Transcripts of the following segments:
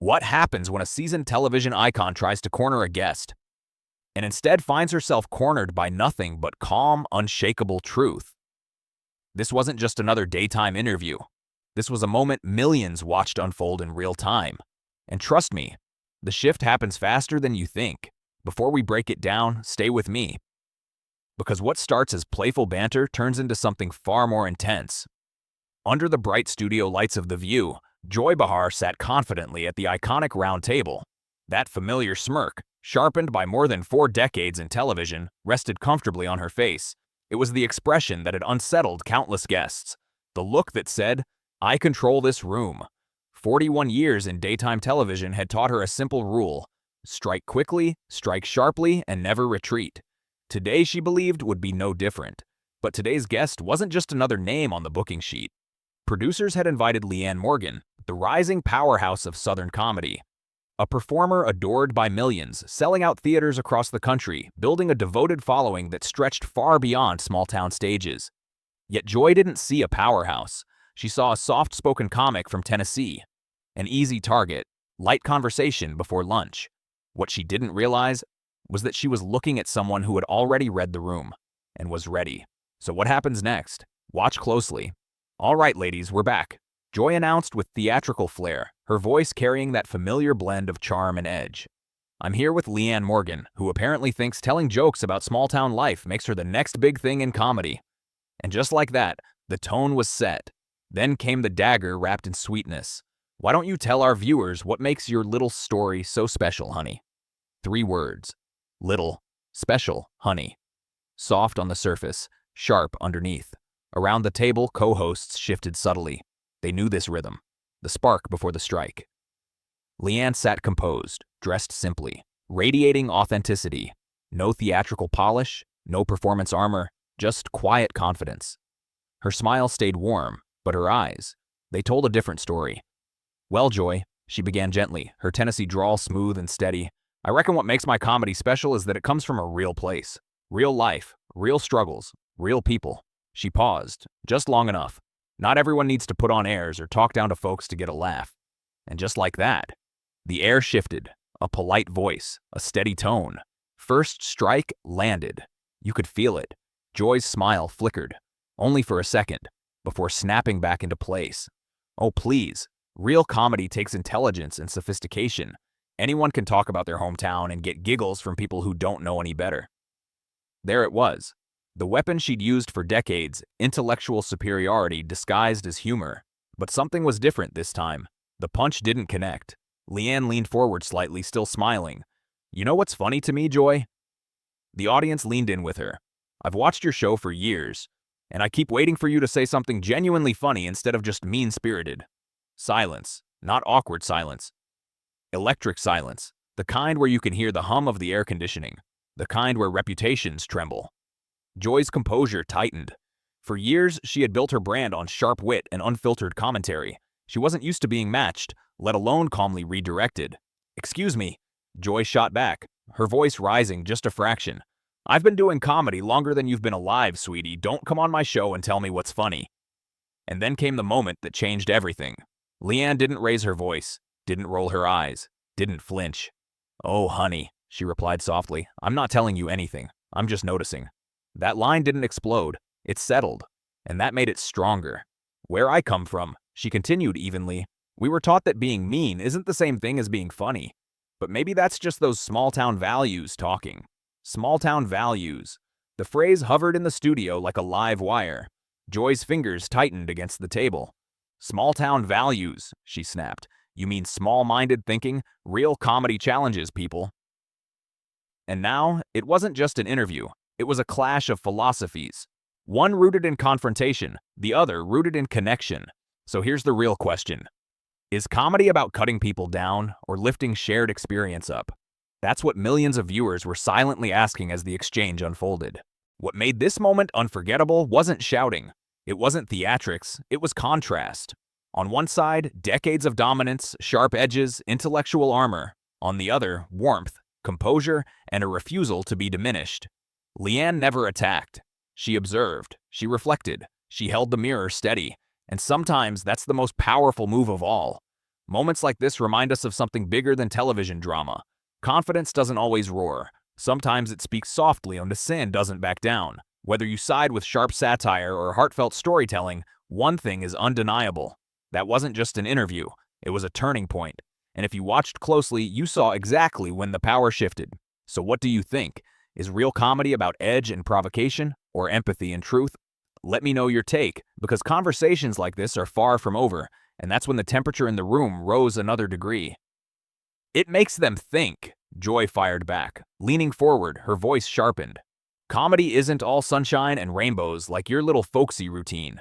What happens when a seasoned television icon tries to corner a guest and instead finds herself cornered by nothing but calm, unshakable truth? This wasn't just another daytime interview. This was a moment millions watched unfold in real time. And trust me, the shift happens faster than you think. Before we break it down, stay with me. Because what starts as playful banter turns into something far more intense. Under the bright studio lights of The View, Joy Behar sat confidently at the iconic round table. That familiar smirk, sharpened by more than 4 decades in television, rested comfortably on her face. It was the expression that had unsettled countless guests. The look that said, "I control this room." 41 years in daytime television had taught her a simple rule: strike quickly, strike sharply, and never retreat. Today, she believed, would be no different. But today's guest wasn't just another name on the booking sheet. Producers had invited Leanne Morgan, the rising powerhouse of Southern comedy. A performer adored by millions, selling out theaters across the country, building a devoted following that stretched far beyond small-town stages. Yet Joy didn't see a powerhouse. She saw a soft-spoken comic from Tennessee. An easy target, light conversation before lunch. What she didn't realize was that she was looking at someone who had already read the room and was ready. So what happens next? Watch closely. "All right, ladies, we're back," Joy announced with theatrical flair, her voice carrying that familiar blend of charm and edge. "I'm here with Leanne Morgan, who apparently thinks telling jokes about small-town life makes her the next big thing in comedy." And just like that, the tone was set. Then came the dagger wrapped in sweetness. "Why don't you tell our viewers what makes your little story so special, honey?" 3 words. Little, special, honey. Soft on the surface, sharp underneath. Around the table, co-hosts shifted subtly. They knew this rhythm, the spark before the strike. Leanne sat composed, dressed simply, radiating authenticity. No theatrical polish, no performance armor, just quiet confidence. Her smile stayed warm, but her eyes, they told a different story. "Well, Joy," she began gently, her Tennessee drawl smooth and steady, "I reckon what makes my comedy special is that it comes from a real place. Real life, real struggles, real people." She paused, just long enough. Not everyone needs to put on airs or talk down to folks to get a laugh. And just like that, the air shifted, a polite voice, a steady tone. First strike landed. You could feel it. Joy's smile flickered, only for a second, before snapping back into place. "Oh, please. Real comedy takes intelligence and sophistication. Anyone can talk about their hometown and get giggles from people who don't know any better." There it was. The weapon she'd used for decades, intellectual superiority disguised as humor. But something was different this time. The punch didn't connect. Leanne leaned forward slightly, still smiling. "You know what's funny to me, Joy?" The audience leaned in with her. "I've watched your show for years, and I keep waiting for you to say something genuinely funny instead of just mean-spirited." Silence. Not awkward silence. Electric silence. The kind where you can hear the hum of the air conditioning. The kind where reputations tremble. Joy's composure tightened. For years, she had built her brand on sharp wit and unfiltered commentary. She wasn't used to being matched, let alone calmly redirected. "Excuse me," Joy shot back, her voice rising just a fraction. "I've been doing comedy longer than you've been alive, sweetie. Don't come on my show and tell me what's funny." And then came the moment that changed everything. Leanne didn't raise her voice, didn't roll her eyes, didn't flinch. "Oh, honey," she replied softly, "I'm not telling you anything. I'm just noticing." That line didn't explode. It settled, and that made it stronger. "Where I come from," she continued evenly, "we were taught that being mean isn't the same thing as being funny. But maybe that's just those small-town values talking. Small-town values." The phrase hovered in the studio like a live wire. Joy's fingers tightened against the table. "Small-town values," she snapped. "You mean small-minded thinking, real comedy challenges, people." And now, it wasn't just an interview. It was a clash of philosophies. One rooted in confrontation, the other rooted in connection. So here's the real question. Is comedy about cutting people down or lifting shared experience up? That's what millions of viewers were silently asking as the exchange unfolded. What made this moment unforgettable wasn't shouting. It wasn't theatrics, it was contrast. On one side, decades of dominance, sharp edges, intellectual armor. On the other, warmth, composure, and a refusal to be diminished. Leanne never attacked. She observed, she reflected, she held the mirror steady, and sometimes that's the most powerful move of all. Moments like this remind us of something bigger than television drama. Confidence doesn't always roar. Sometimes it speaks softly and the sin doesn't back down. Whether you side with sharp satire or heartfelt storytelling, one thing is undeniable. That wasn't just an interview, it was a turning point. And if you watched closely, you saw exactly when the power shifted. So what do you think? Is real comedy about edge and provocation, or empathy and truth? Let me know your take, because conversations like this are far from over, and that's when the temperature in the room rose another degree. It makes them think, Joy fired back, leaning forward, her voice sharpened. Comedy isn't all sunshine and rainbows like your little folksy routine.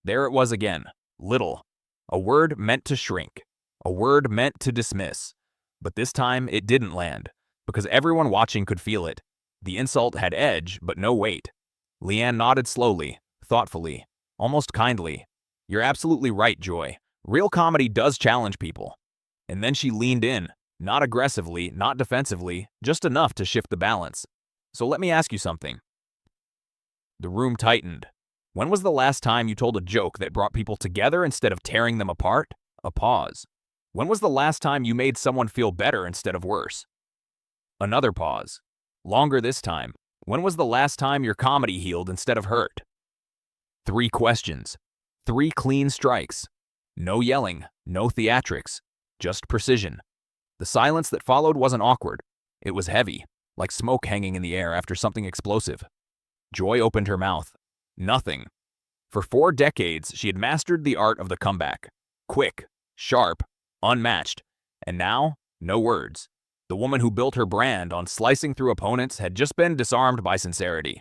There it was again, little. A word meant to shrink. A word meant to dismiss. But this time it didn't land, because everyone watching could feel it. The insult had edge, but no weight. Leanne nodded slowly, thoughtfully, almost kindly. You're absolutely right, Joy. Real comedy does challenge people. And then she leaned in, not aggressively, not defensively, just enough to shift the balance. So let me ask you something. The room tightened. When was the last time you told a joke that brought people together instead of tearing them apart? A pause. When was the last time you made someone feel better instead of worse? Another pause. Longer this time. When was the last time your comedy healed instead of hurt? 3 questions. 3 clean strikes. No yelling, no theatrics, just precision. The silence that followed wasn't awkward. It was heavy, like smoke hanging in the air after something explosive. Joy opened her mouth. Nothing. For 4 decades, she had mastered the art of the comeback. Quick, sharp, unmatched. And now, no words. The woman who built her brand on slicing through opponents had just been disarmed by sincerity.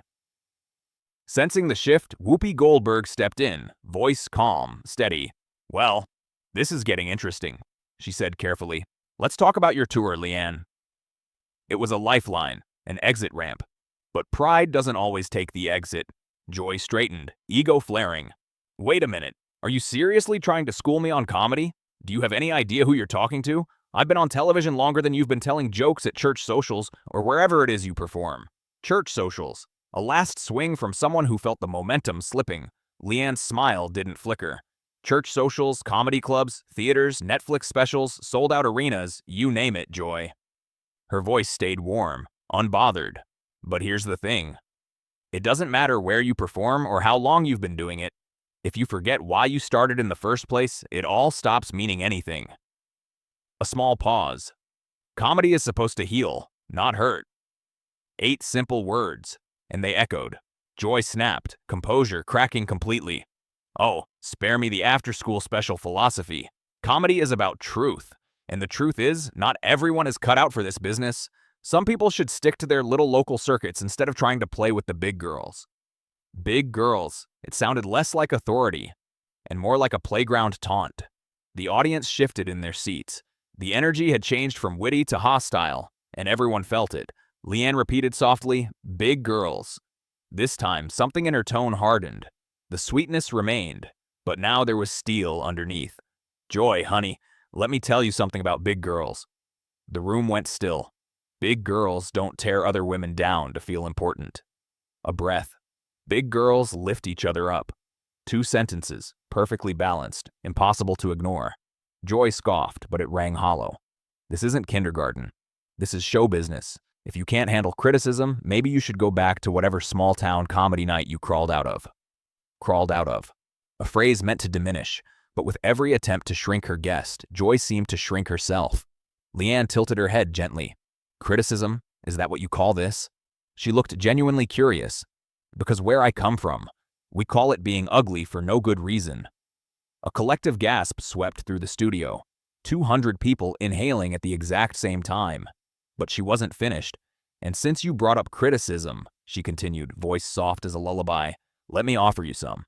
Sensing the shift, Whoopi Goldberg stepped in, voice calm, steady. Well, this is getting interesting, she said carefully. Let's talk about your tour, Leanne. It was a lifeline, an exit ramp. But pride doesn't always take the exit. Joy straightened, ego flaring. Wait a minute, are you seriously trying to school me on comedy? Do you have any idea who you're talking to? I've been on television longer than you've been telling jokes at church socials or wherever it is you perform. Church socials. A last swing from someone who felt the momentum slipping. Leanne's smile didn't flicker. Church socials, comedy clubs, theaters, Netflix specials, sold-out arenas, you name it, Joy. Her voice stayed warm, unbothered. But here's the thing. It doesn't matter where you perform or how long you've been doing it. If you forget why you started in the first place, it all stops meaning anything. A small pause. Comedy is supposed to heal, not hurt. 8 simple words, and they echoed. Joy snapped, composure cracking completely. Oh, spare me the after-school special philosophy. Comedy is about truth, and the truth is, not everyone is cut out for this business. Some people should stick to their little local circuits instead of trying to play with the big girls. Big girls. It sounded less like authority, and more like a playground taunt. The audience shifted in their seats. The energy had changed from witty to hostile, and everyone felt it. Leanne repeated softly, "Big girls." This time, something in her tone hardened. The sweetness remained, but now there was steel underneath. "Joy, honey, let me tell you something about big girls." The room went still. Big girls don't tear other women down to feel important. A breath. Big girls lift each other up. 2 sentences, perfectly balanced, impossible to ignore. Joy scoffed, but it rang hollow. This isn't kindergarten. This is show business. If you can't handle criticism, maybe you should go back to whatever small-town comedy night you crawled out of. Crawled out of. A phrase meant to diminish, but with every attempt to shrink her guest, Joy seemed to shrink herself. Leanne tilted her head gently. Criticism? Is that what you call this? She looked genuinely curious. Because where I come from, we call it being ugly for no good reason. A collective gasp swept through the studio. 200 people inhaling at the exact same time. But she wasn't finished. And since you brought up criticism, she continued, voice soft as a lullaby, let me offer you some.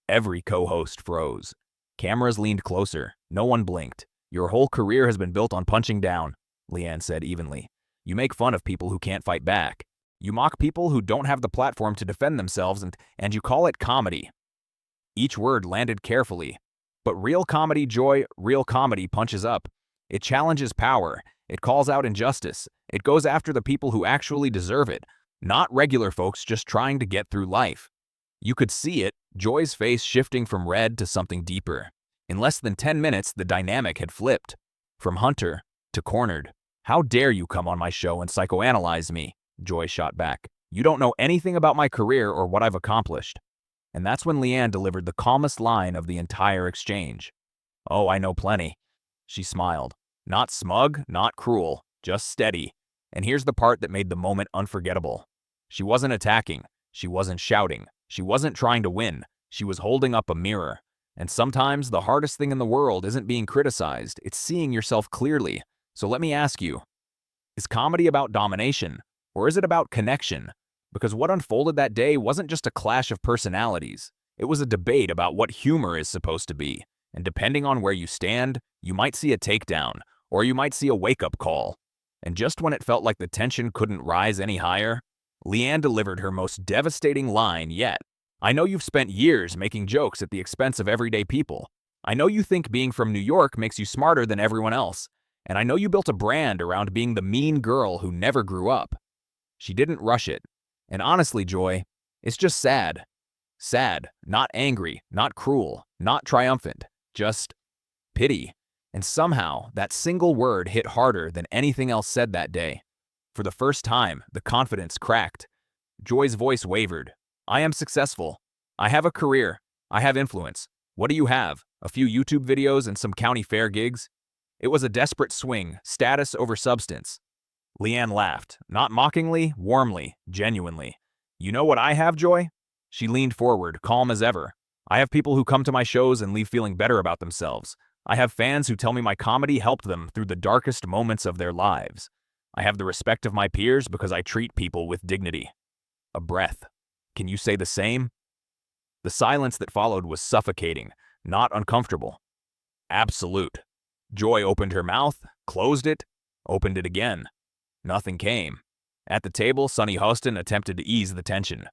Every co-host froze. Cameras leaned closer. No one blinked. Your whole career has been built on punching down, Leanne said evenly. You make fun of people who can't fight back. You mock people who don't have the platform to defend themselves, and you call it comedy. Each word landed carefully. But real comedy, Joy, real comedy punches up. It challenges power. It calls out injustice. It goes after the people who actually deserve it, not regular folks just trying to get through life. You could see it, Joy's face shifting from red to something deeper. In less than 10 minutes, the dynamic had flipped. From hunter to cornered. "How dare you come on my show and psychoanalyze me?" Joy shot back. "You don't know anything about my career or what I've accomplished." And that's when Leanne delivered the calmest line of the entire exchange. "Oh, I know plenty." She smiled. Not smug, not cruel, just steady. And here's the part that made the moment unforgettable. She wasn't attacking. She wasn't shouting. She wasn't trying to win. She was holding up a mirror. And sometimes the hardest thing in the world isn't being criticized, it's seeing yourself clearly. So let me ask you, is comedy about domination, or is it about connection? Because what unfolded that day wasn't just a clash of personalities. It was a debate about what humor is supposed to be. And depending on where you stand, you might see a takedown, or you might see a wake-up call. And just when it felt like the tension couldn't rise any higher, Leanne delivered her most devastating line yet. "I know you've spent years making jokes at the expense of everyday people. I know you think being from New York makes you smarter than everyone else. And I know you built a brand around being the mean girl who never grew up." She didn't rush it. And honestly, Joy, it's just sad. Sad, not angry, not cruel, not triumphant, just pity. And somehow, that single word hit harder than anything else said that day. For the first time, the confidence cracked. Joy's voice wavered. "I am successful. I have a career. I have influence. What do you have? A few YouTube videos and some county fair gigs?" It was a desperate swing, status over substance. Leanne laughed, not mockingly, warmly, genuinely. "You know what I have, Joy?" She leaned forward, calm as ever. "I have people who come to my shows and leave feeling better about themselves. I have fans who tell me my comedy helped them through the darkest moments of their lives. I have the respect of my peers because I treat people with dignity." A breath. "Can you say the same?" The silence that followed was suffocating, not uncomfortable. Absolute. Joy opened her mouth, closed it, opened it again. Nothing came. At the table, Sonny Hostin attempted to ease the tension.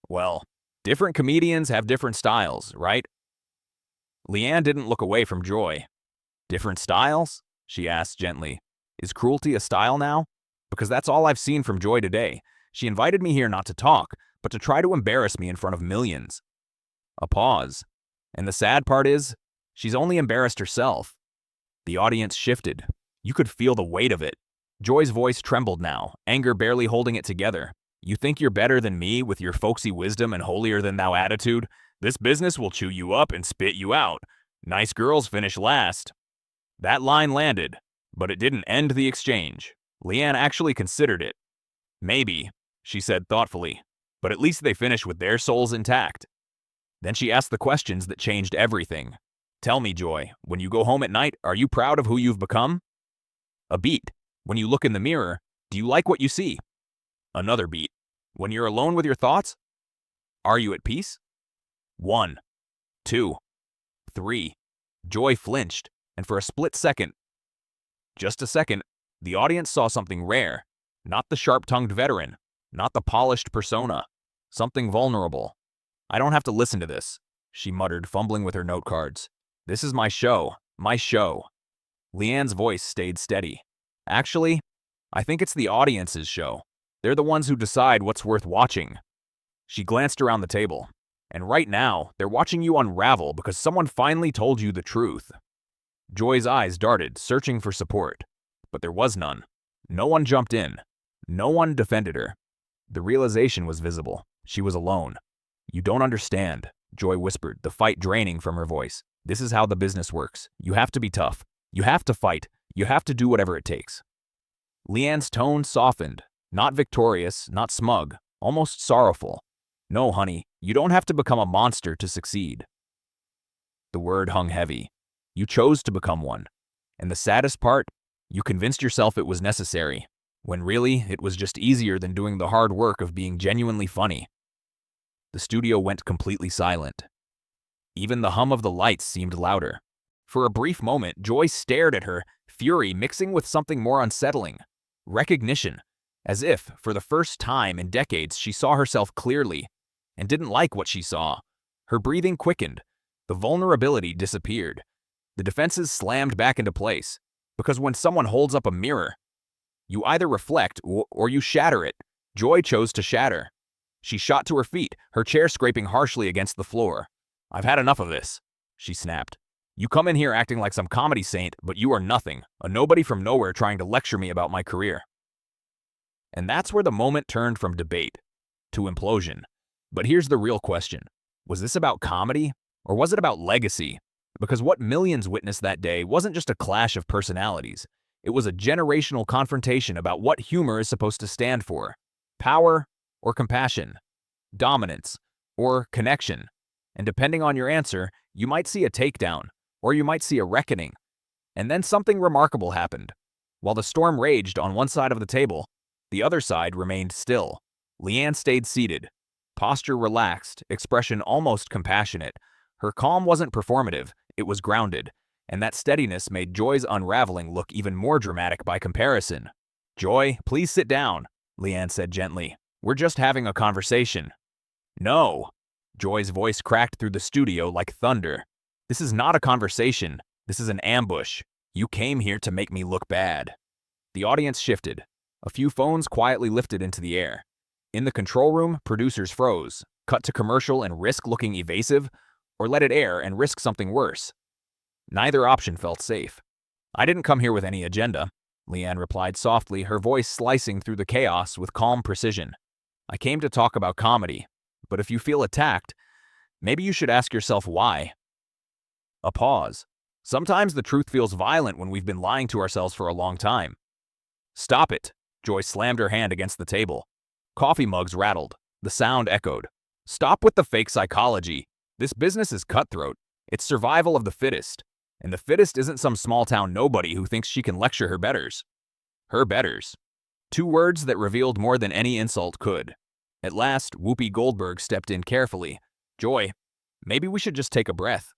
"Well, different comedians have different styles, right?" Leanne didn't look away from Joy. "Different styles?" she asked gently. "Is cruelty a style now? Because that's all I've seen from Joy today. She invited me here not to talk, but to try to embarrass me in front of millions." A pause. And the sad part is, she's only embarrassed herself. The audience shifted. You could feel the weight of it. Joy's voice trembled now, anger barely holding it together. "You think you're better than me with your folksy wisdom and holier-than-thou attitude? This business will chew you up and spit you out. Nice girls finish last." That line landed, but it didn't end the exchange. Leanne actually considered it. "Maybe," she said thoughtfully, "but at least they finish with their souls intact." Then she asked the questions that changed everything. "Tell me, Joy, when you go home at night, are you proud of who you've become?" A beat. "When you look in the mirror, do you like what you see?" Another beat. "When you're alone with your thoughts, are you at peace?" 1, 2, 3. Joy flinched, and for a split second, just a second, the audience saw something rare. Not the sharp-tongued veteran, not the polished persona. Something vulnerable. "I don't have to listen to this," she muttered, fumbling with her note cards. "This is my show. My show." Leanne's voice stayed steady. "Actually, I think it's the audience's show. They're the ones who decide what's worth watching." She glanced around the table. "And right now, they're watching you unravel because someone finally told you the truth." Joy's eyes darted, searching for support. But there was none. No one jumped in. No one defended her. The realization was visible. She was alone. "You don't understand," Joy whispered, the fight draining from her voice. "This is how the business works. You have to be tough. You have to fight. You have to do whatever it takes." Leanne's tone softened. Not victorious, not smug, almost sorrowful. "No, honey, you don't have to become a monster to succeed." The word hung heavy. You chose to become one. And the saddest part, you convinced yourself it was necessary, when really it was just easier than doing the hard work of being genuinely funny. The studio went completely silent. Even the hum of the lights seemed louder. For a brief moment, Joy stared at her, fury mixing with something more unsettling. Recognition. As if, for the first time in decades, she saw herself clearly, and didn't like what she saw. Her breathing quickened. The vulnerability disappeared. The defenses slammed back into place. Because when someone holds up a mirror, you either reflect or you shatter it. Joy chose to shatter. She shot to her feet, her chair scraping harshly against the floor. "I've had enough of this," she snapped. You come in here acting like some comedy saint, but you are nothing, a nobody from nowhere trying to lecture me about my career." And that's where the moment turned from debate to implosion. But here's the real question. Was this about comedy, or was it about legacy? Because what millions witnessed that day wasn't just a clash of personalities. It was a generational confrontation about what humor is supposed to stand for. Power or compassion, dominance or connection. And depending on your answer, you might see a takedown, or you might see a reckoning. And then something remarkable happened. While the storm raged on one side of the table, the other side remained still. Leanne stayed seated, posture relaxed, expression almost compassionate. Her calm wasn't performative, it was grounded, and that steadiness made Joy's unraveling look even more dramatic by comparison. "Joy, please sit down," Leanne said gently. "We're just having a conversation." "No." Joy's voice cracked through the studio like thunder. "This is not a conversation. This is an ambush. You came here to make me look bad." The audience shifted. A few phones quietly lifted into the air. In the control room, producers froze, cut to commercial and risk looking evasive, or let it air and risk something worse. Neither option felt safe. "I didn't come here with any agenda," Leanne replied softly, her voice slicing through the chaos with calm precision. "I came to talk about comedy, but if you feel attacked, maybe you should ask yourself why." A pause. Sometimes the truth feels violent when we've been lying to ourselves for a long time. "Stop it." Joy slammed her hand against the table. Coffee mugs rattled. The sound echoed. "Stop with the fake psychology. This business is cutthroat. It's survival of the fittest. And the fittest isn't some small-town nobody who thinks she can lecture her betters." Her betters. Two words that revealed more than any insult could. At last, Whoopi Goldberg stepped in carefully. "Joy, maybe we should just take a breath."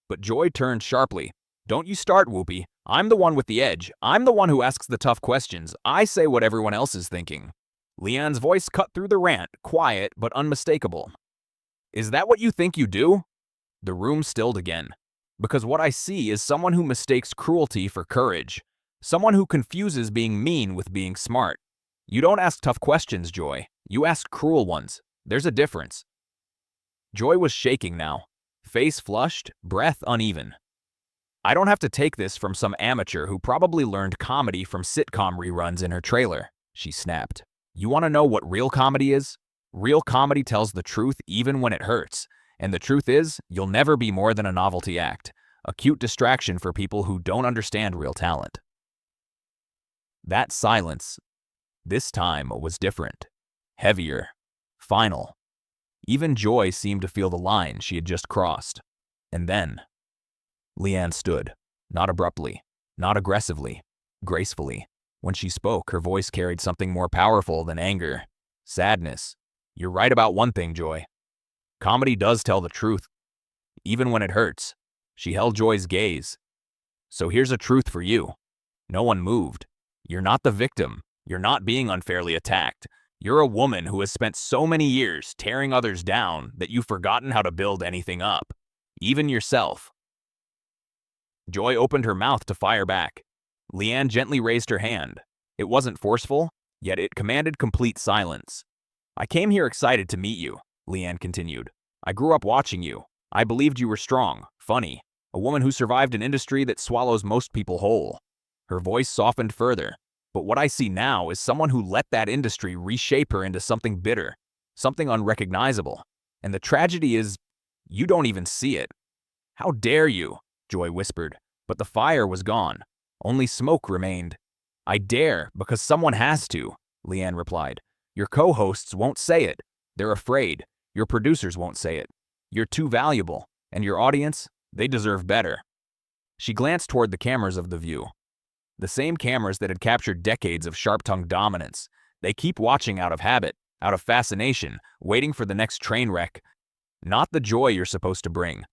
But Joy turned sharply. "Don't you start, Whoopi. I'm the one with the edge. I'm the one who asks the tough questions. I say what everyone else is thinking." Leanne's voice cut through the rant, quiet but unmistakable. "Is that what you think you do?" The room stilled again. "Because what I see is someone who mistakes cruelty for courage. Someone who confuses being mean with being smart. You don't ask tough questions, Joy. You ask cruel ones. There's a difference." Joy was shaking now. Face flushed, breath uneven. "I don't have to take this from some amateur who probably learned comedy from sitcom reruns in her trailer," she snapped. "You want to know what real comedy is? Real comedy tells the truth even when it hurts. And the truth is, you'll never be more than a novelty act, a cute distraction for people who don't understand real talent." That silence, this time, was different. Heavier. Final. Even Joy seemed to feel the line she had just crossed. And then Leanne stood, not abruptly, not aggressively, gracefully. When she spoke, her voice carried something more powerful than anger. Sadness. "You're right about one thing, Joy. Comedy does tell the truth, even when it hurts." She held Joy's gaze. "So here's a truth for you." No one moved. "You're not the victim. You're not being unfairly attacked. You're a woman who has spent so many years tearing others down that you've forgotten how to build anything up, even yourself." Joy opened her mouth to fire back. Leanne gently raised her hand. It wasn't forceful, yet it commanded complete silence. "I came here excited to meet you," Leanne continued. "I grew up watching you. I believed you were strong, funny, a woman who survived an industry that swallows most people whole." Her voice softened further. "But what I see now is someone who let that industry reshape her into something bitter, something unrecognizable. And the tragedy is, you don't even see it." "How dare you?" Joy whispered. But the fire was gone. Only smoke remained. "I dare because someone has to," Leanne replied. "Your co-hosts won't say it. They're afraid. Your producers won't say it. You're too valuable. And your audience, they deserve better." She glanced toward the cameras of The View. The same cameras that had captured decades of sharp-tongued dominance. They keep watching out of habit, out of fascination, waiting for the next train wreck, not the joy you're supposed to bring.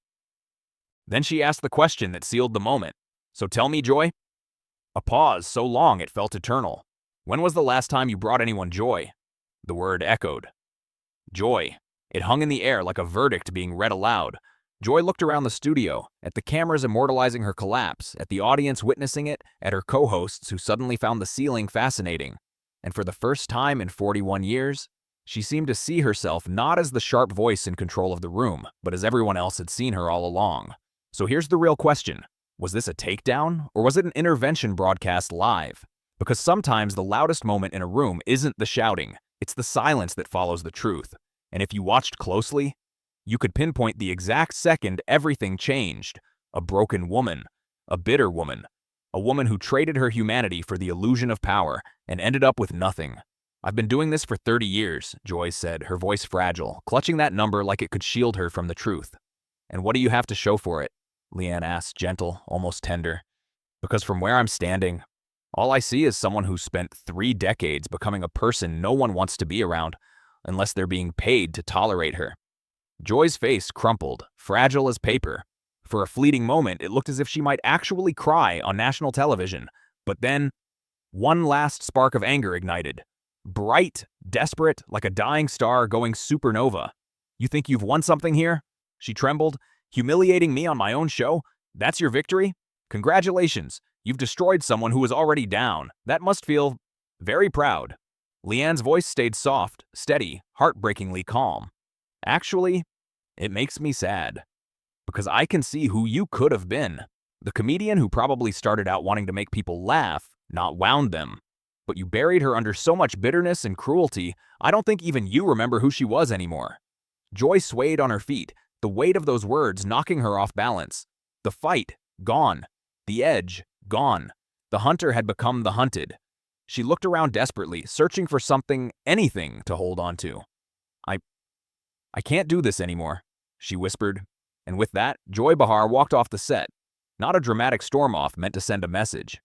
Then she asked the question that sealed the moment. "So tell me, Joy." A pause so long it felt eternal. "When was the last time you brought anyone joy?" The word echoed. Joy. It hung in the air like a verdict being read aloud. Joy looked around the studio, at the cameras immortalizing her collapse, at the audience witnessing it, at her co-hosts who suddenly found the ceiling fascinating. And for the first time in 41 years, she seemed to see herself not as the sharp voice in control of the room, but as everyone else had seen her all along. So here's the real question. Was this a takedown, or was it an intervention broadcast live? Because sometimes the loudest moment in a room isn't the shouting, it's the silence that follows the truth. And if you watched closely, you could pinpoint the exact second everything changed. A broken woman, a bitter woman, a woman who traded her humanity for the illusion of power and ended up with nothing. "I've been doing this for 30 years, Joy said, her voice fragile, clutching that number like it could shield her from the truth. "And what do you have to show for it?" Leanne asked, gentle, almost tender. "Because from where I'm standing, all I see is someone who spent 3 decades becoming a person no one wants to be around, unless they're being paid to tolerate her." Joy's face crumpled, fragile as paper. For a fleeting moment, it looked as if she might actually cry on national television. But then, one last spark of anger ignited. Bright, desperate, like a dying star going supernova. "You think you've won something here?" She trembled. "Humiliating me on my own show? That's your victory? Congratulations. You've destroyed someone who was already down. That must feel very proud." Leanne's voice stayed soft, steady, heartbreakingly calm. "Actually, it makes me sad. Because I can see who you could have been. The comedian who probably started out wanting to make people laugh, not wound them. But you buried her under so much bitterness and cruelty, I don't think even you remember who she was anymore." Joy swayed on her feet, the weight of those words knocking her off balance. The fight, gone. The edge, gone. The hunter had become the hunted. She looked around desperately, searching for something, anything, to hold on to. I can't do this anymore," she whispered. And with that, Joy Behar walked off the set. Not a dramatic storm-off meant to send a message.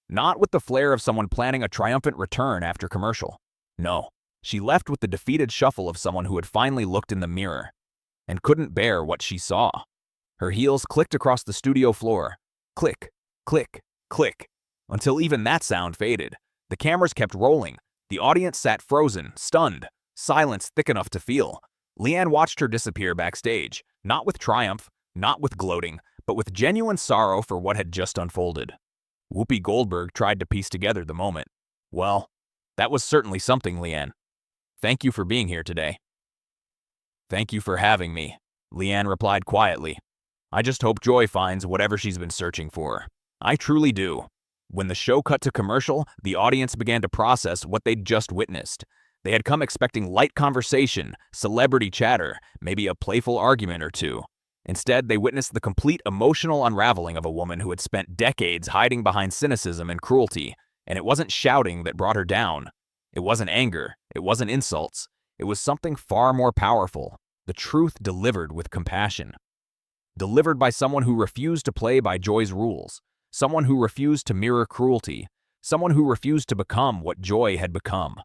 Not with the flair of someone planning a triumphant return after commercial. No, she left with the defeated shuffle of someone who had finally looked in the mirror and couldn't bear what she saw. Her heels clicked across the studio floor. Click, click, click, until even that sound faded. The cameras kept rolling. The audience sat frozen, stunned, silence thick enough to feel. Leanne watched her disappear backstage, not with triumph, not with gloating, but with genuine sorrow for what had just unfolded. Whoopi Goldberg tried to piece together the moment. "Well, that was certainly something, Leanne. Thank you for being here today." "Thank you for having me," Leanne replied quietly. "I just hope Joy finds whatever she's been searching for. I truly do." When the show cut to commercial, the audience began to process what they'd just witnessed. They had come expecting light conversation, celebrity chatter, maybe a playful argument or two. Instead, they witnessed the complete emotional unraveling of a woman who had spent decades hiding behind cynicism and cruelty. And it wasn't shouting that brought her down. It wasn't anger. It wasn't insults. It was something far more powerful. The truth delivered with compassion. Delivered by someone who refused to play by Joy's rules. Someone who refused to mirror cruelty. Someone who refused to become what Joy had become.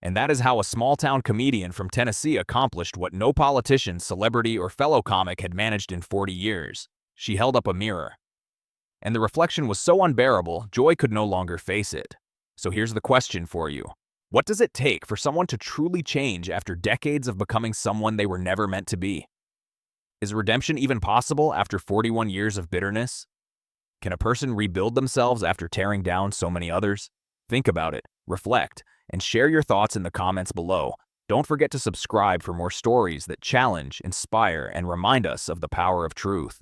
And that is how a small-town comedian from Tennessee accomplished what no politician, celebrity, or fellow comic had managed in 40 years. She held up a mirror. And the reflection was so unbearable, Joy could no longer face it. So here's the question for you. What does it take for someone to truly change after decades of becoming someone they were never meant to be? Is redemption even possible after 41 years of bitterness? Can a person rebuild themselves after tearing down so many others? Think about it, reflect, and share your thoughts in the comments below. Don't forget to subscribe for more stories that challenge, inspire, and remind us of the power of truth.